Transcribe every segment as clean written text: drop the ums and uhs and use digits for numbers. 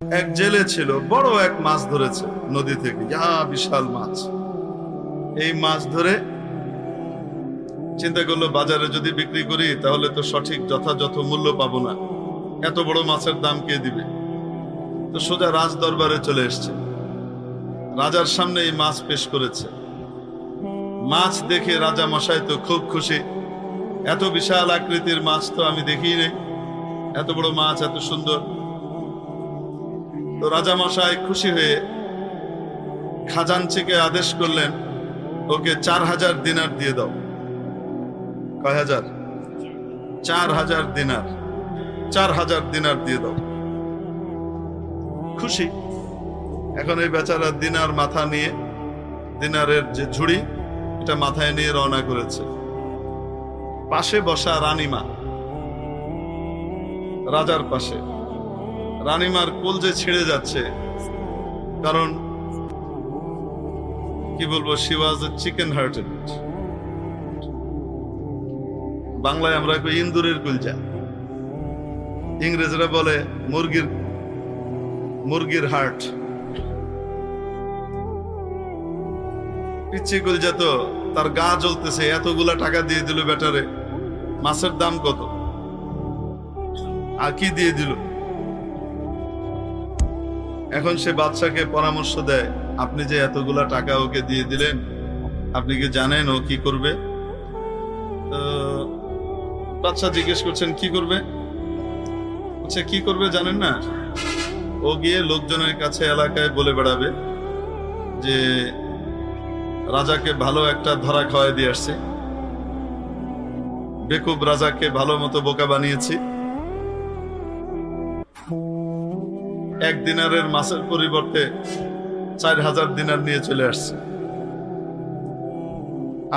এক জেলে ছিল, বড় এক মাছ ধরেছে নদী থেকে, বিশাল মাছ। এই মাছ ধরে চিন্তা করলো বাজারে যদি বিক্রি করি তাহলে তো সঠিক যথাযথ মূল্য পাবো না, এত বড় মাছের দাম কে দিবে। তো সোজা রাজ দরবারে চলে এসছে, রাজার সামনে এই মাছ পেশ করেছে। মাছ দেখে রাজা মশাই তো খুব খুশি, এত বিশাল আকৃতির মাছ তো আমি দেখিই নেই, এত বড় মাছ, এত সুন্দর। তো রাজা মশাই খুশি হয়ে খাজানচিকে আদেশ করলেন, ওকে 4000 দিনার দিয়ে দাও। কয় হাজার? 4000 দিনার। 4000 দিনার দিয়ে দাও। খুশি। এখন এই বেচারা দিনার মাথা নিয়ে, দিনারের যে ঝুড়ি এটা মাথায় নিয়ে রওনা করেছে। পাশে বসা রানীমা, রাজার পাশে। রানীমার কলজে ছিঁড়ে যাচ্ছে, কারণ কি বলবো, she was A chicken hearted. বাংলায় আমরা কই ইন্দুরের কলজা, ইংরেজরা বলে মুরগির হার্ট। পিচ্ছি কলজা তো, তার গা জ্বলতেছে, এতগুলা টাকা দিয়ে দিল বেটারে, মাছের দাম কত, আর কি দিয়ে দিল। এখন সে বাদশাকে পরামর্শ দেয়, আপনি যে এতগুলা টাকা ওকে দিয়ে দিলেন, আপনি কি জানেন ও কি করবে? বাদশা জিজ্ঞেস করছেন কি করবে? আচ্ছা, কি করবে জানেন না? ও গিয়ে লোকজনের কাছে এলাকায় বলে বেড়াবে যে রাজাকে ভালো একটা ধরা খাওয়াই দিয়ে আসছে, বেকুব রাজাকে ভালো মতো বোকা বানিয়েছি, 1 দিনারের মাছের পরিবর্তে 4000 দিনার নিয়ে চলে আসছে।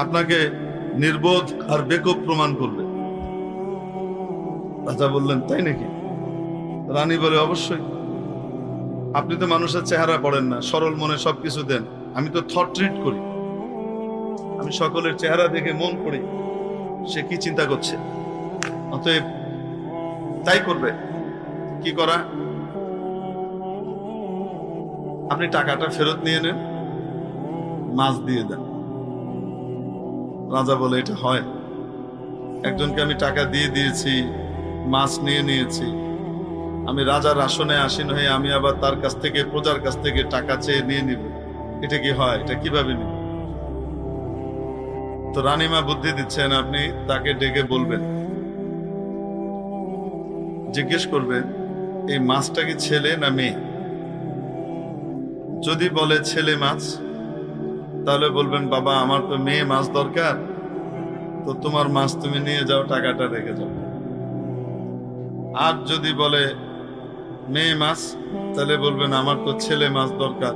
আপনাকে নির্বোধ আর বেকুব প্রমাণ করবে। রাজা বললেন, তাই নাকি? রানী বলে, অবশ্যই। আপনি তো মানুষের চেহারা পড়েন না, সরল মনে সবকিছু দেন। আমি তো থট ট্রিট করি, আমি সকলের চেহারা দেখে মন করি সে কি চিন্তা করছে, অতএব তাই করবে। কি করা? আপনি টাকাটা ফেরত নিয়ে নেন, মাছ দিয়ে দেন। রাজা বলে, এটা হয়? একজনকে আমি টাকা দিয়ে দিয়েছি, মাছ নিয়ে নিয়েছি, আমি রাজার আসনে আসীন হয়ে আমি আবার তার কাছ থেকে, প্রজার কাছ থেকে টাকা চেয়ে নিয়ে নিব? এটা কি হয়? এটা কিভাবে নিব? তো রানীমা বুদ্ধি দিচ্ছেন, আপনি তাকে ডেকে বলবেন, জিজ্ঞেস করবেন এই মাছটা কি ছেলে না মেয়ে। যদি বলে ছেলে মাছ, তাহলে বলবেন, বাবা আমার তো মেয়ে মাছ দরকার, তো তোমার মাছ তুমি নিয়ে যাও, টাকাটা রেখে যাও। আর যদি বলে মেয়ে মাছ, তাহলে বলবেন আমার তো ছেলে মাছ দরকার,